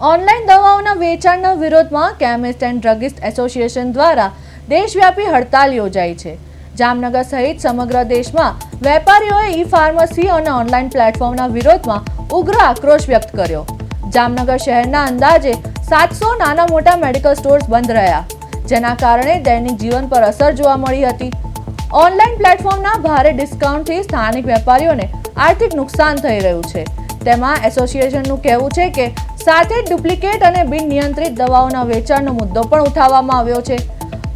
Online દવાઓના વેચાણના વિરોધમાં કેમિસ્ટ એન્ડ ડ્રગિસ્ટ એસોસિએશન દ્વારા દેશવ્યાપી હડતાલ યોજાઈ છે। જામનગર સહિત સમગ્ર દેશમાં વેપારીઓએ ઈ ફાર્મસી અને ઓનલાઈન પ્લેટફોર્મના વિરોધમાં ઉગ્ર આક્રોશ વ્યક્ત કર્યો। જામનગર શહેરના અંદાજે 700 નાના મોટા મેડિકલ સ્ટોર્સ બંધ રહ્યા, જેના કારણે દૈનિક જીવન પર અસર જોવા મળી હતી। ઓનલાઈન પ્લેટફોર્મના ભારે ડિસ્કાઉન્ટથી સ્થાનિક વેપારીઓને આર્થિક નુકસાન થઈ રહ્યું છે। તેમાં એસોસિએશનનું કહેવું છે કે સાથે ડુપ્લિકેટ અને બિનનિયંત્રિત દવાઓના વેચાણનો મુદ્દો પણ ઉઠાવવામાં આવ્યો છે।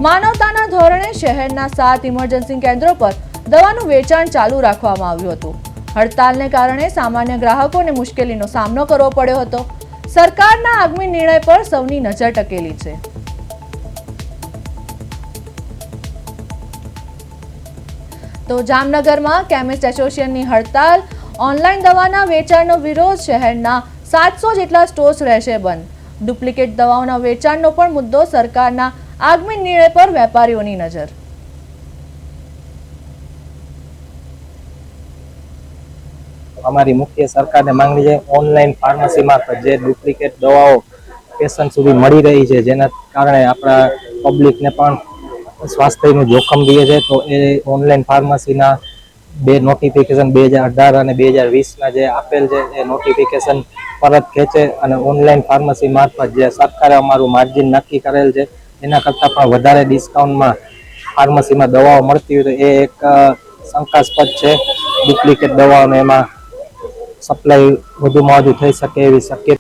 માનવતાના ધોરણે શહેરના 7 ઇમરજન્સી કેન્દ્રો પર દવાનું વેચાણ ચાલુ રાખવામાં આવ્યું હતું। હડતાલને કારણે સામાન્ય ગ્રાહકોને મુશ્કેલીનો સામનો કરવો પડ્યો હતો। સરકારના આગામી નિર્ણય પર સૌની નજર ટકેલી છે। તો જામનગરમાં કેમિસ્ટ એસોસિએશનની હડતાલ, ઓનલાઈન દવાના વેચાણનો વિરોધ, શહેરના 700 જેટલા સ્ટોર્સ રહેશે બંધ, ડુપ્લિકેટ દવાઓના વેચાણનો પણ મુદ્દો, સરકારના આગામી નિર્ણય પર વેપારીઓની નજર। અમારી મુખ્ય સરકારને માંગણી છે ઓનલાઈન ફાર્મસી મારફત જે ડુપ્લિકેટ દવાઓ પેશન્ટ સુધી મળી રહી છે, જેના કારણે આપણા પબ્લિકને પણ સ્વાસ્થ્યનું જોખમ રહે છે। તો એ ઓનલાઈન ફાર્મસીના 2 નોટિફિકેશન 2018 અને 2020ના જે આપેલ છે એ નોટિફિકેશન પરત ખેંચે અને ઓનલાઈન ફાર્મસી મારફત જે સરકારે અમારું માર્જિન નક્કી કરેલ છે એના કરતાં પણ વધારે ડિસ્કાઉન્ટમાં ફાર્મસીમાં દવાઓ મળતી હોય તો એ એક શંકાસ્પદ છે। ડુપ્લિકેટ દવાઓને એમાં સપ્લાય વધુમાં વધુ થઈ શકે એવી શક્યતા